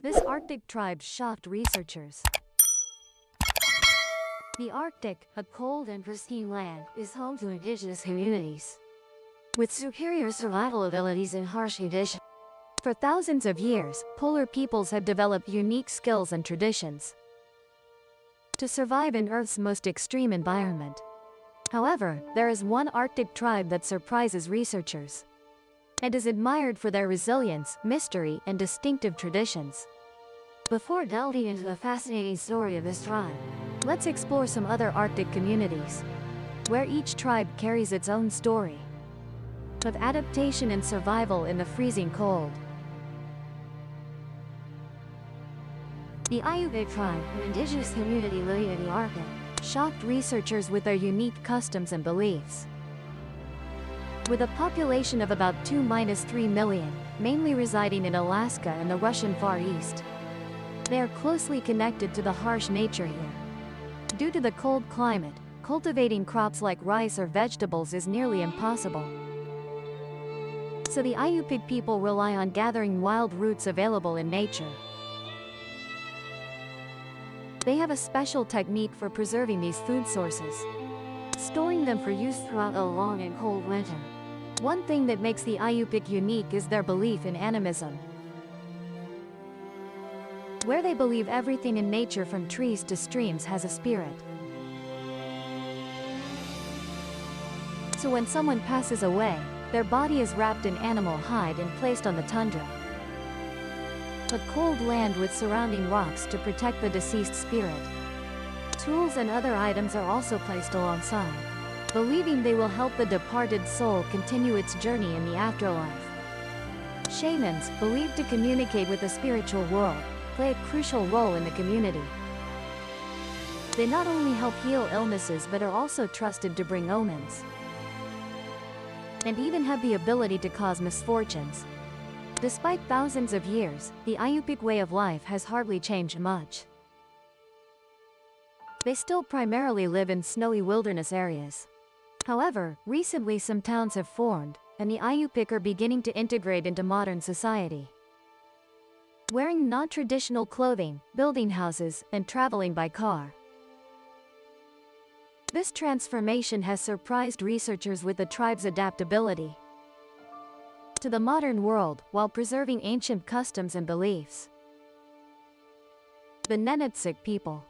This Arctic tribe shocked researchers. The Arctic, a cold and pristine land, is home to indigenous communities with superior survival abilities in harsh conditions. For thousands of years, polar peoples have developed unique skills and traditions to survive in Earth's most extreme environment. However, there is one Arctic tribe that surprises researchers and is admired for their resilience, mystery, and distinctive traditions. Before delving into the fascinating story of this tribe, let's explore some other Arctic communities, where each tribe carries its own story of adaptation and survival in the freezing cold. The Inupiaq tribe, an indigenous community living in the Arctic, shocked researchers with their unique customs and beliefs. With a population of about 2–3 million, mainly residing in Alaska and the Russian Far East, they are closely connected to the harsh nature here. Due to the cold climate, cultivating crops like rice or vegetables is nearly impossible. So the Inupiaq people rely on gathering wild roots available in nature. They have a special technique for preserving these food sources, storing them for use throughout a long and cold winter. One thing that makes the Inupiaq unique is their belief in animism, where they believe everything in nature from trees to streams has a spirit. So when someone passes away, their body is wrapped in animal hide and placed on the tundra, a cold land with surrounding rocks to protect the deceased spirit. Tools and other items are also placed alongside, believing they will help the departed soul continue its journey in the afterlife. Shamans, believed to communicate with the spiritual world, play a crucial role in the community. They not only help heal illnesses but are also trusted to bring omens, and even have the ability to cause misfortunes. Despite thousands of years, the Inupiaq way of life has hardly changed much. They still primarily live in snowy wilderness areas. However, recently some towns have formed, and the Inupiaq are beginning to integrate into modern society, wearing non-traditional clothing, building houses, and traveling by car. This transformation has surprised researchers with the tribe's adaptability to the modern world, while preserving ancient customs and beliefs. The Nenetsik people.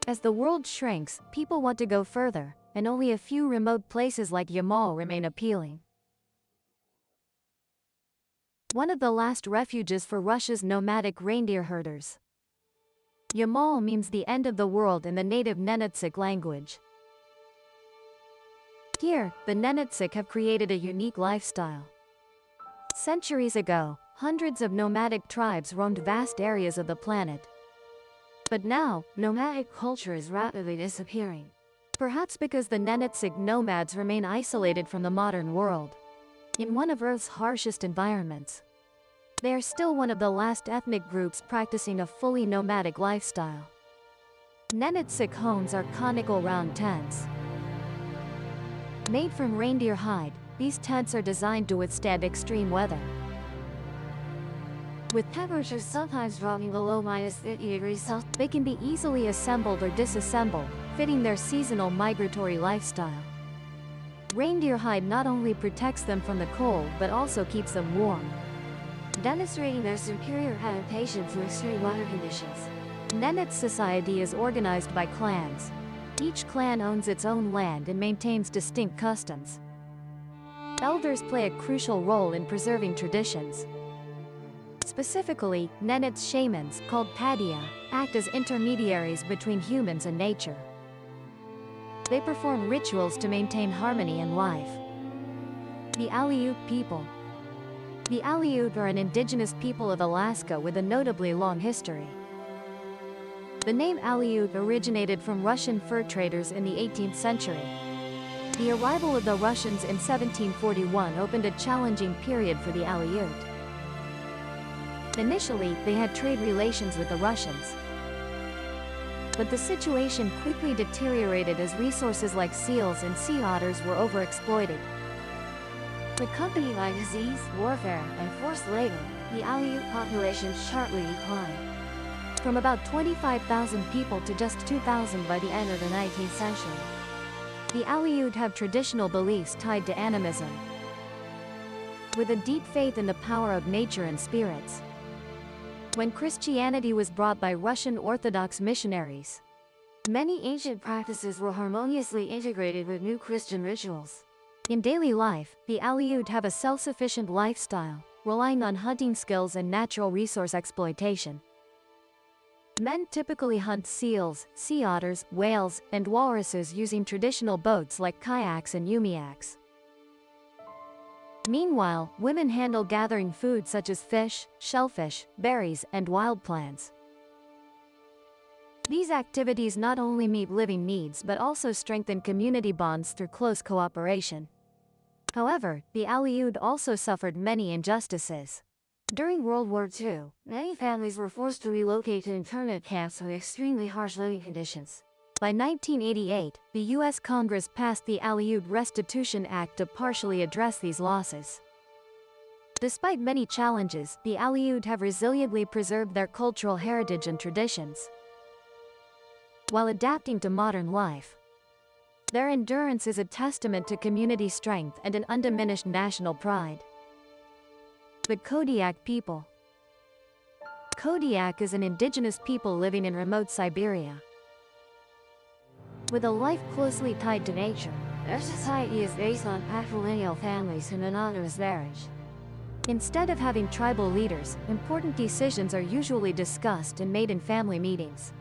As the world shrinks, people want to go further, and only a few remote places like Yamal remain appealing. One of the last refuges for Russia's nomadic reindeer herders. Yamal means the end of the world in the native Nenetsik language. Here, the Nenetsik have created a unique lifestyle. Centuries ago, hundreds of nomadic tribes roamed vast areas of the planet. But now, nomadic culture is rapidly disappearing. Perhaps because the Nenetsik nomads remain isolated from the modern world. In one of Earth's harshest environments, they are still one of the last ethnic groups practicing a fully nomadic lifestyle. Nenetsik homes are conical round tents. Made from reindeer hide, these tents are designed to withstand extreme weather. With temperatures sometimes dropping below -50°C, they can be easily assembled or disassembled, fitting their seasonal migratory lifestyle. Reindeer hide not only protects them from the cold but also keeps them warm, demonstrating their superior adaptation to extreme weather conditions. Nenets society is organized by clans. Each clan owns its own land and maintains distinct customs. Elders play a crucial role in preserving traditions. Specifically, Nenets shamans, called Padia, act as intermediaries between humans and nature. They perform rituals to maintain harmony in life. The Aleut people. The Aleut are an indigenous people of Alaska with a notably long history. The name Aleut originated from Russian fur traders in the 18th century. The arrival of the Russians in 1741 opened a challenging period for the Aleut. Initially, they had trade relations with the Russians. But the situation quickly deteriorated as resources like seals and sea otters were overexploited, Accompanied by disease, warfare, and forced labor, the Aleut population sharply declined, from about 25,000 people to just 2,000 by the end of the 19th century. The Aleut have traditional beliefs tied to animism, with a deep faith in the power of nature and spirits. When Christianity was brought by Russian Orthodox missionaries, many ancient practices were harmoniously integrated with new Christian rituals. In daily life, the Aleut have a self-sufficient lifestyle, relying on hunting skills and natural resource exploitation. Men typically hunt seals, sea otters, whales, and walruses using traditional boats like kayaks and umiaks. Meanwhile, women handle gathering food such as fish, shellfish, berries, and wild plants. These activities not only meet living needs but also strengthen community bonds through close cooperation. However, the Aleut also suffered many injustices. During World War II, many families were forced to relocate to internment camps with extremely harsh living conditions. By 1988, the U.S. Congress passed the Aleut Restitution Act to partially address these losses. Despite many challenges, the Aleut have resiliently preserved their cultural heritage and traditions, while adapting to modern life. Their endurance is a testament to community strength and an undiminished national pride. The Kodiak people. Kodiak is an indigenous people living in remote Siberia. With a life closely tied to nature, their society is based on patrilineal families and anonymous marriage. Instead of having tribal leaders, important decisions are usually discussed and made in family meetings.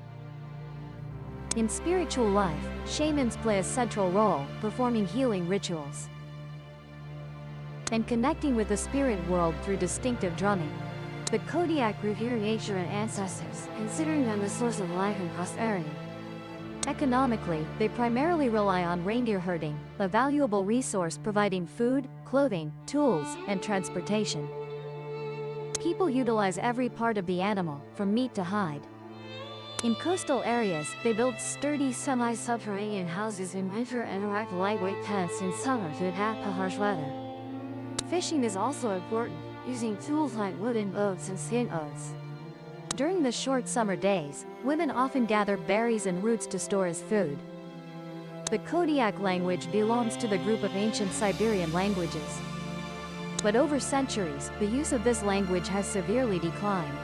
In spiritual life, shamans play a central role, performing healing rituals and connecting with the spirit world through distinctive drumming. The Kodiak revere nature and ancestors, considering them the source of life and prosperity. Economically, they primarily rely on reindeer herding, a valuable resource providing food, clothing, tools, and transportation. People utilize every part of the animal, from meat to hide. In coastal areas, they build sturdy semi-subterranean houses in winter and erect lightweight tents in summer to adapt to harsh weather. Fishing is also important, using tools like wooden boats and skin boats. During the short summer days, women often gather berries and roots to store as food. The Kodiak language belongs to the group of ancient Siberian languages. But over centuries, the use of this language has severely declined,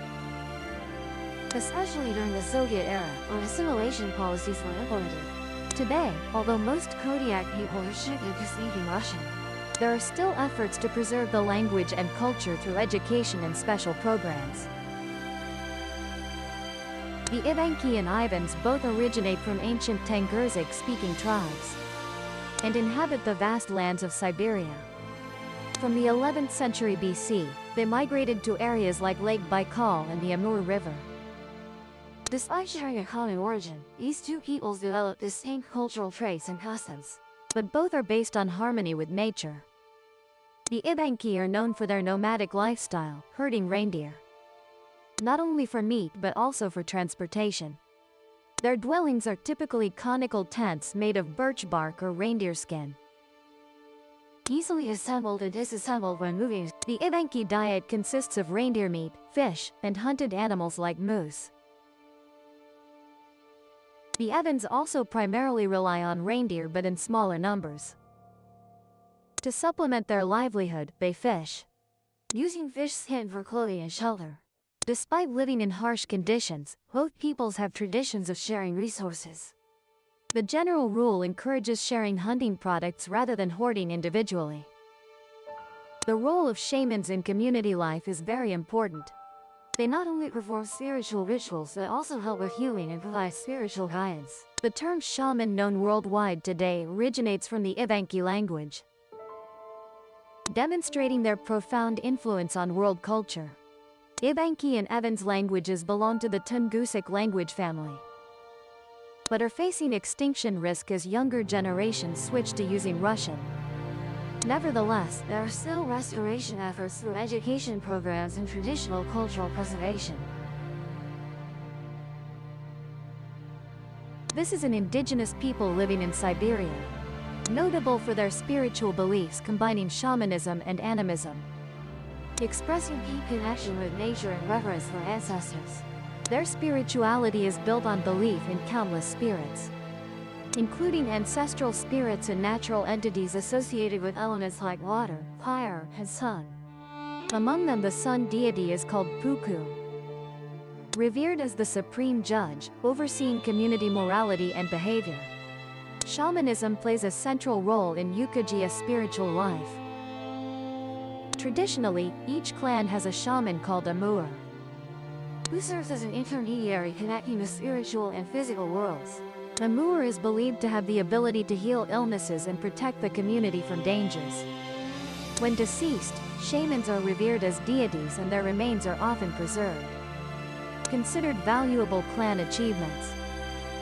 especially during the Soviet era, when assimilation policies were implemented. Today, although most Kodiak people are shifted to speaking Russian, there are still efforts to preserve the language and culture through education and special programs. The Ivanki and Ivans both originate from ancient Tengurzic-speaking tribes and inhabit the vast lands of Siberia. From the 11th century BC, they migrated to areas like Lake Baikal and the Amur River. Despite sharing a common origin, these two peoples developed distinct cultural traits and customs, but both are based on harmony with nature. The Ivanki are known for their nomadic lifestyle, herding reindeer, not only for meat but also for transportation. Their dwellings are typically conical tents made of birch bark or reindeer skin, easily assembled and disassembled when moving. The Ivanki diet consists of reindeer meat, fish, and hunted animals like moose. The Evans also primarily rely on reindeer but in smaller numbers. To supplement their livelihood, they fish, using fish skin for clothing and shelter. Despite living in harsh conditions, both peoples have traditions of sharing resources. The general rule encourages sharing hunting products rather than hoarding individually. The role of shamans in community life is very important. They not only perform spiritual rituals but also help with healing and provide spiritual guidance. The term shaman, known worldwide today, originates from the Ivanki language, demonstrating their profound influence on world culture. Ivanki and Evans languages belong to the Tungusic language family, but are facing extinction risk as younger generations switch to using Russian. Nevertheless, there are still restoration efforts through education programs and traditional cultural preservation. This is an indigenous people living in Siberia. notable for their spiritual beliefs combining shamanism and animism, expressing deep connection with nature and reverence for ancestors. Their spirituality is built on belief in countless spirits, including ancestral spirits and natural entities associated with elements like water, fire, and sun. Among them, the sun deity is called Puku, revered as the supreme judge, overseeing community morality and behavior. Shamanism plays a central role in Yukajia's spiritual life. Traditionally, each clan has a shaman called a muur, who serves as an intermediary connecting the spiritual and physical worlds. A muur is believed to have the ability to heal illnesses and protect the community from dangers. When deceased, shamans are revered as deities and their remains are often preserved, considered valuable clan achievements.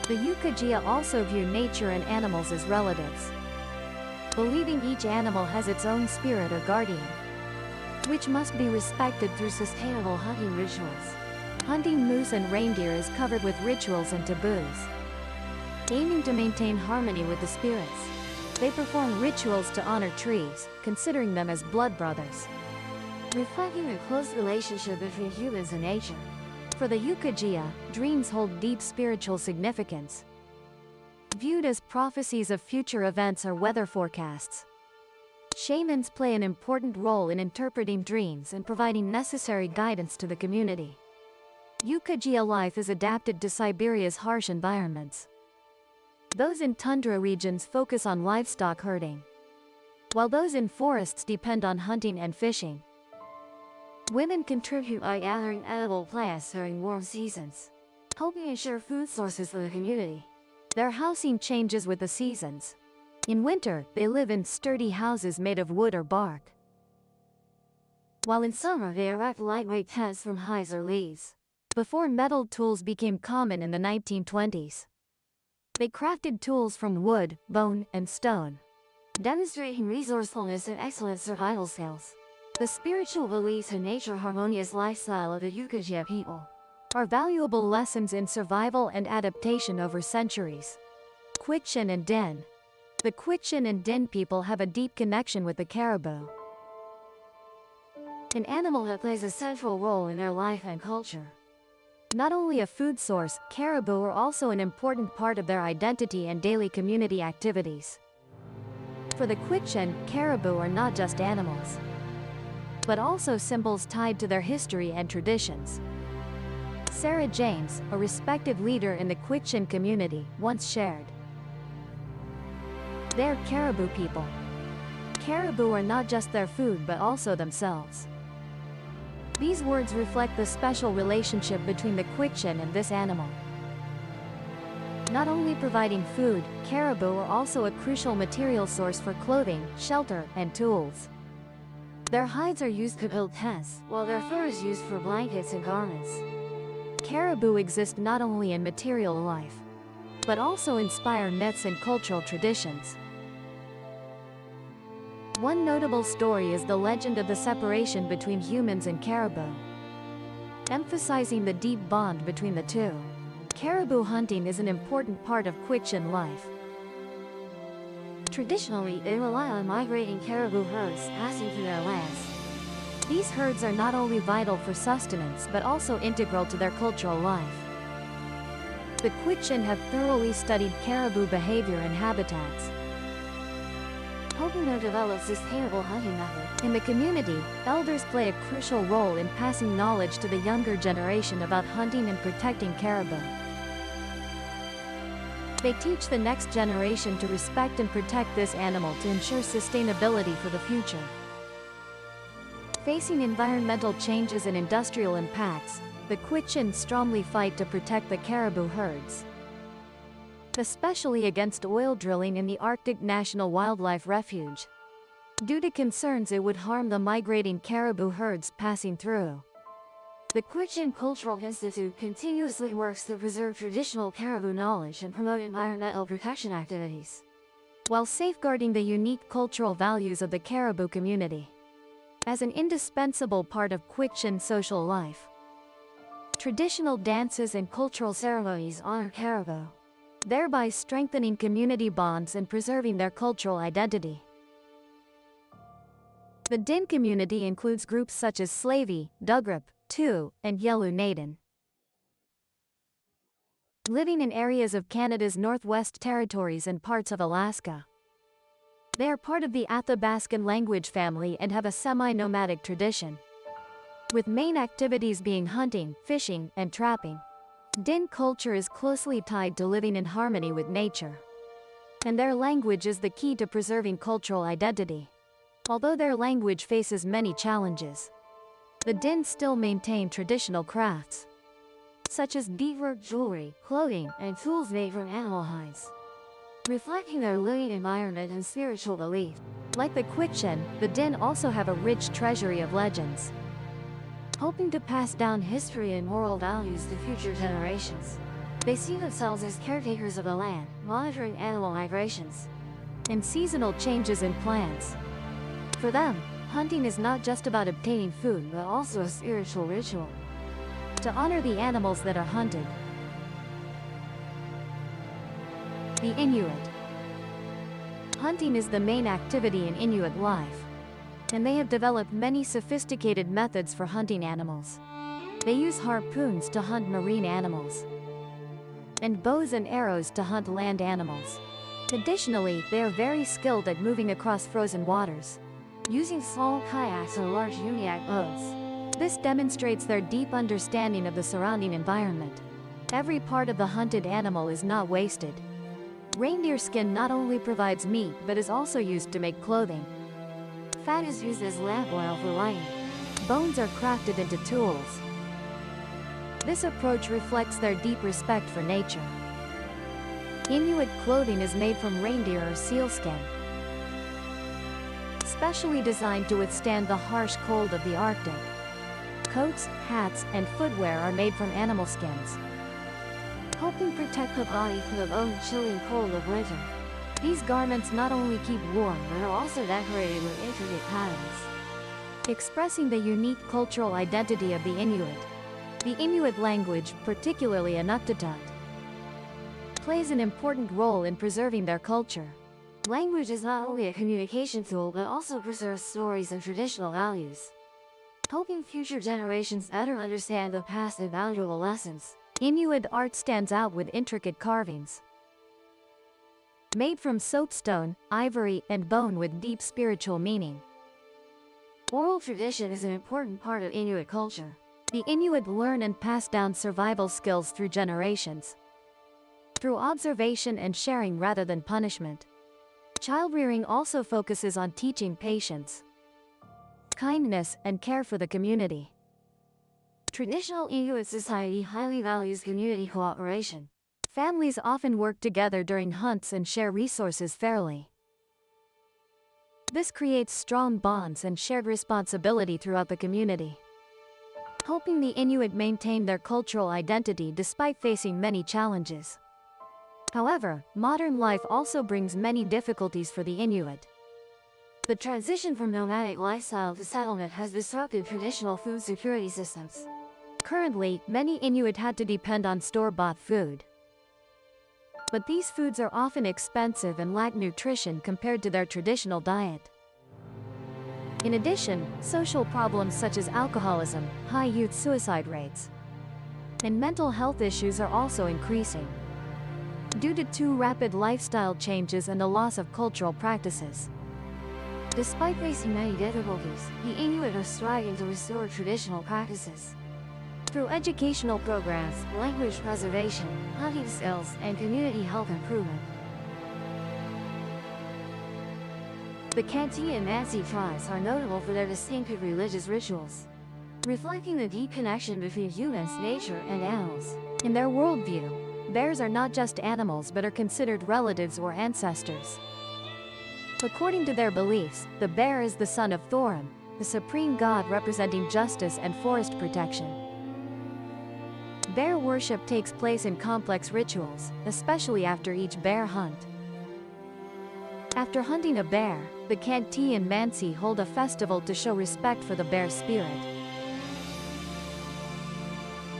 The Yukajia also view nature and animals as relatives, believing each animal has its own spirit or guardian, which must be respected through sustainable hunting rituals. Hunting moose and reindeer is covered with rituals and taboos, aiming to maintain harmony with the spirits. They perform rituals to honor trees, considering them as blood brothers, reflecting a close relationship between humans and nature. For the Yukajia, dreams hold deep spiritual significance, viewed as prophecies of future events or weather forecasts. Shamans play an important role in interpreting dreams and providing necessary guidance to the community. Yukajia life is adapted to Siberia's harsh environments. Those in tundra regions focus on livestock herding, while those in forests depend on hunting and fishing. Women contribute by gathering edible plants during warm seasons, helping ensure food sources for the community. Their housing changes with the seasons. In winter, they live in sturdy houses made of wood or bark, while in summer they erect lightweight tents from hides or leaves. Before metal tools became common in the 1920s, they crafted tools from wood, bone, and stone, demonstrating resourcefulness and excellent survival skills. The spiritual beliefs and nature-harmonious lifestyle of the Yukajia people are valuable lessons in survival and adaptation over centuries. Quichin and Den. The Quichin and Den people have a deep connection with the caribou, an animal that plays a central role in their life and culture. Not only a food source, caribou are also an important part of their identity and daily community activities. For the Quichin, caribou are not just animals, but also symbols tied to their history and traditions. Sarah James, a respected leader in the Quichin community, once shared, "They're caribou people. Caribou are not just their food but also themselves." These words reflect the special relationship between the Quichin and this animal. Not only providing food, caribou are also a crucial material source for clothing, shelter, and tools. Their hides are used to build tents, while their fur is used for blankets and garments. Caribou exist not only in material life, but also inspire myths and cultural traditions. One notable story is the legend of the separation between humans and caribou, emphasizing the deep bond between the two. Caribou hunting is an important part of Quichin life. Traditionally, they rely on migrating caribou herds passing through their lands. These herds are not only vital for sustenance but also integral to their cultural life. The Quichin have thoroughly studied caribou behavior and habitats, helping them develop sustainable hunting methods. In the community, elders play a crucial role in passing knowledge to the younger generation about hunting and protecting caribou. They teach the next generation to respect and protect this animal to ensure sustainability for the future. Facing environmental changes and industrial impacts, the Quichin strongly fight to protect the caribou herds, especially against oil drilling in the Arctic National Wildlife Refuge, due to concerns it would harm the migrating caribou herds passing through. The Quichin Cultural Institute continuously works to preserve traditional caribou knowledge and promote environmental protection activities, while safeguarding the unique cultural values of the caribou community. As an indispensable part of Quichin social life, traditional dances and cultural ceremonies honor caribou, thereby strengthening community bonds and preserving their cultural identity. The Din community includes groups such as Slavey, Dugrup, Tu, and Yelu Naden. Living in areas of Canada's Northwest Territories and parts of Alaska. They are part of the Athabascan language family and have a semi-nomadic tradition, with main activities being hunting, fishing, and trapping. Din culture is closely tied to living in harmony with nature, and their language is the key to preserving cultural identity. Although their language faces many challenges, the Din still maintain traditional crafts, such as beadwork jewelry, clothing, and tools made from animal hides, reflecting their living environment and spiritual belief. Like the Quechan, the Din also have a rich treasury of legends, hoping to pass down history and moral values to future generations. They see themselves as caretakers of the land, monitoring animal migrations and seasonal changes in plants. For them, hunting is not just about obtaining food, but also a spiritual ritual to honor the animals that are hunted. The Inuit. Hunting is the main activity in Inuit life, and they have developed many sophisticated methods for hunting animals. They use harpoons to hunt marine animals, and bows and arrows to hunt land animals. Additionally, they are very skilled at moving across frozen waters, using small kayaks or large uniac boats. This demonstrates their deep understanding of the surrounding environment. Every part of the hunted animal is not wasted. Reindeer skin not only provides meat but is also used to make clothing. Fat is used as lamp oil for lighting. Bones are crafted into tools. This approach reflects their deep respect for nature. Inuit clothing is made from reindeer or sealskin, specially designed to withstand the harsh cold of the Arctic. Coats, hats, and footwear are made from animal skins, helping protect the body from the bone-chilling cold of winter. These garments not only keep warm, but are also decorated with intricate patterns, expressing the unique cultural identity of the Inuit. The Inuit language, particularly Inuktitut, plays an important role in preserving their culture. Language is not only a communication tool, but also preserves stories and traditional values, helping future generations better understand the past and valuable lessons. Inuit art stands out with intricate carvings, made from soapstone, ivory, and bone with deep spiritual meaning. Oral tradition is an important part of Inuit culture. The Inuit learn and pass down survival skills through generations, through observation and sharing rather than punishment. Childrearing also focuses on teaching patience, kindness, and care for the community. Traditional Inuit society highly values community cooperation. Families often work together during hunts and share resources fairly. This creates strong bonds and shared responsibility throughout the community, helping the Inuit maintain their cultural identity despite facing many challenges. However, modern life also brings many difficulties for the Inuit. The transition from nomadic lifestyle to settlement has disrupted traditional food security systems. Currently, many Inuit had to depend on store-bought food, but these foods are often expensive and lack nutrition compared to their traditional diet. In addition, social problems such as alcoholism, high youth suicide rates, and mental health issues are also increasing, due to too rapid lifestyle changes and the loss of cultural practices. Despite facing many difficulties, the Inuit are striving to restore traditional practices through educational programs, language preservation, hunting skills, and community health improvement. The Khanty and Mansi tribes are notable for their distinctive religious rituals, reflecting the deep connection between humans, nature, and animals. In their worldview, bears are not just animals but are considered relatives or ancestors. According to their beliefs, the bear is the son of Thorim, the supreme god representing justice and forest protection. Bear worship takes place in complex rituals, especially after each bear hunt. After hunting a bear, the Khanty and Mansi hold a festival to show respect for the bear spirit.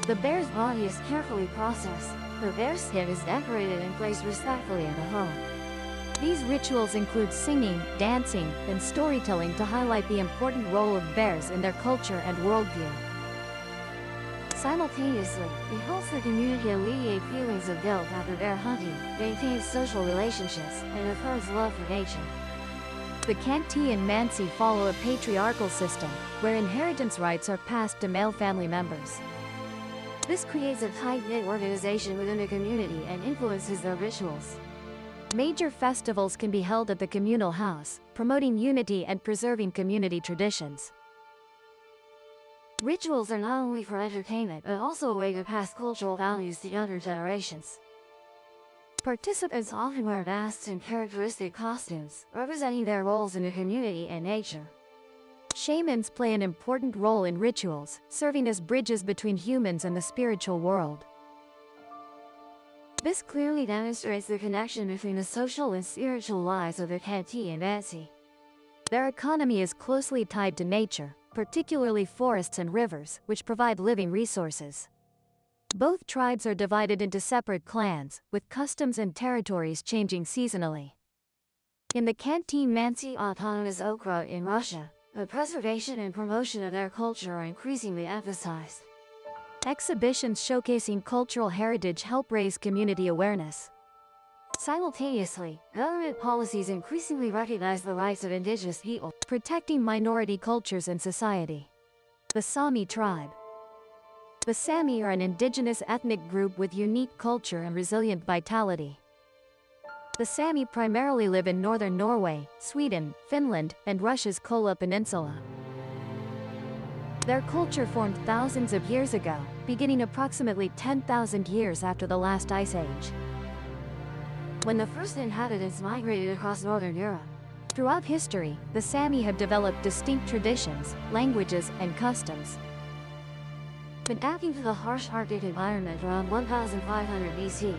The bear's body is carefully processed, The bear's head is decorated and placed respectfully at the home. These rituals include singing, dancing, and storytelling to highlight the important role of bears in their culture and worldview. Simultaneously, it helps the community alleviate feelings of guilt after bear hunting, maintains social relationships, and affirms love for nature. The Khanty and Mansi follow a patriarchal system, where inheritance rights are passed to male family members. This creates a tight-knit organization within the community and influences their rituals. Major festivals can be held at the communal house, promoting unity and preserving community traditions. Rituals are not only for entertainment but also a way to pass cultural values to younger generations. Participants often wear masks and characteristic costumes, representing their roles in the community and nature. Shamans play an important role in rituals, serving as bridges between humans and the spiritual world. This clearly demonstrates the connection between the social and spiritual lives of the Khanty and Mansi. Their economy is closely tied to nature, particularly forests and rivers, which provide living resources. Both tribes are divided into separate clans, with customs and territories changing seasonally. In the Khanty-Mansi Autonomous Okrug in Russia, the preservation and promotion of their culture are increasingly emphasized. Exhibitions showcasing cultural heritage help raise community awareness. Simultaneously, government policies increasingly recognize the rights of indigenous people, protecting minority cultures in society. The Sami tribe. The Sami are an indigenous ethnic group with unique culture and resilient vitality. The Sami primarily live in northern Norway, Sweden, Finland, and Russia's Kola Peninsula. Their culture formed thousands of years ago, beginning approximately 10,000 years after the last ice age. When the first inhabitants migrated across northern Europe. Throughout history, the Sami have developed distinct traditions, languages, and customs. Adapting to the harsh Arctic environment around 1500 BC,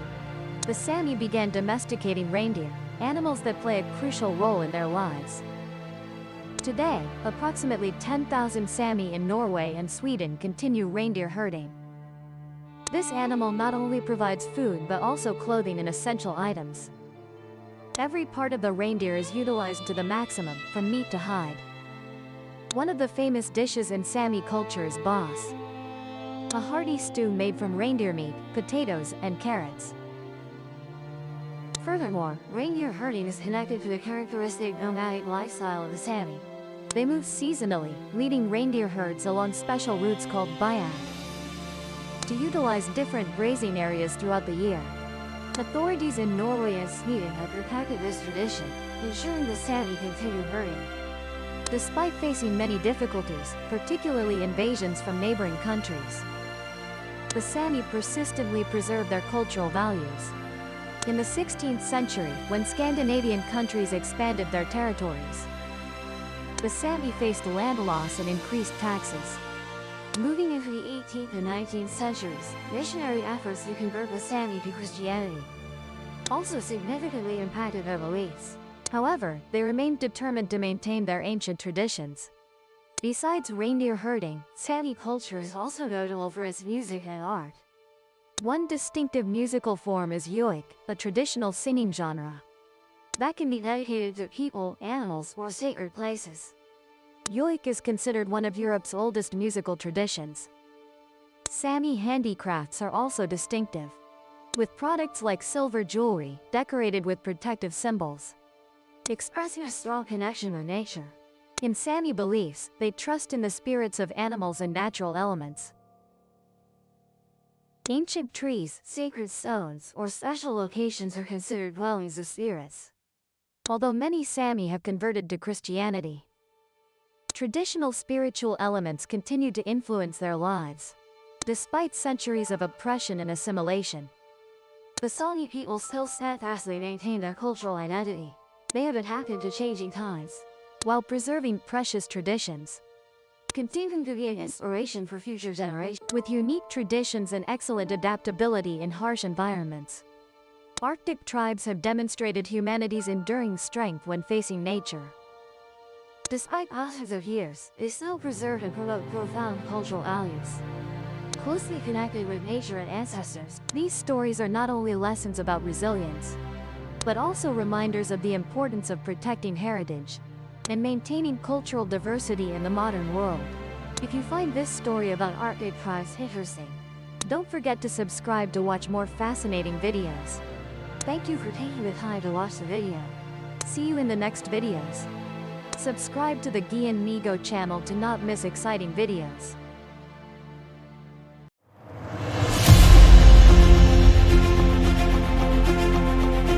the Sami began domesticating reindeer, animals that play a crucial role in their lives. Today, approximately 10,000 Sami in Norway and Sweden continue reindeer herding. This animal not only provides food but also clothing and essential items. Every part of the reindeer is utilized to the maximum, from meat to hide. One of the famous dishes in Sami culture is bas, a hearty stew made from reindeer meat, potatoes, and carrots. Furthermore, reindeer herding is connected to the characteristic nomadic lifestyle of the Sami. They move seasonally, leading reindeer herds along special routes called bayak, to utilize different grazing areas throughout the year. Authorities in Norway and Sweden have protected this tradition, ensuring the Sami continue herding. Despite facing many difficulties, particularly invasions from neighboring countries, the Sami persistently preserve their cultural values. In the 16th century, when Scandinavian countries expanded their territories, the Sami faced land loss and increased taxes. Moving into the 18th and 19th centuries, missionary efforts to convert the Sami to Christianity also significantly impacted their beliefs. However, they remained determined to maintain their ancient traditions. Besides reindeer herding, Sami culture is also notable for its music and art. One distinctive musical form is yoik, a traditional singing genre that can be dedicated to people, animals, or sacred places. Yoik is considered one of Europe's oldest musical traditions. Sami handicrafts are also distinctive, with products like silver jewelry decorated with protective symbols, expressing a strong connection with nature. In Sami beliefs, they trust in the spirits of animals and natural elements. Ancient trees, sacred stones, or special locations are considered dwellings of spirits. Although many Sami have converted to Christianity, traditional spiritual elements continue to influence their lives. Despite centuries of oppression and assimilation, the Sami people still steadfastly maintain their cultural identity. They have adapted to changing times, while preserving precious traditions, continuing to be an inspiration for future generations. With unique traditions and excellent adaptability in harsh environments, Arctic tribes have demonstrated humanity's enduring strength when facing nature. Despite thousands of years, they still preserve and promote profound cultural values. closely connected with nature and ancestors. These stories are not only lessons about resilience, but also reminders of the importance of protecting heritage and maintaining cultural diversity in the modern world. If you find this story about archives interesting, don't forget to subscribe to watch more fascinating videos. Thank you for taking the time to watch the video. See you in the next videos. Subscribe to the Gian Migo channel to not miss exciting videos.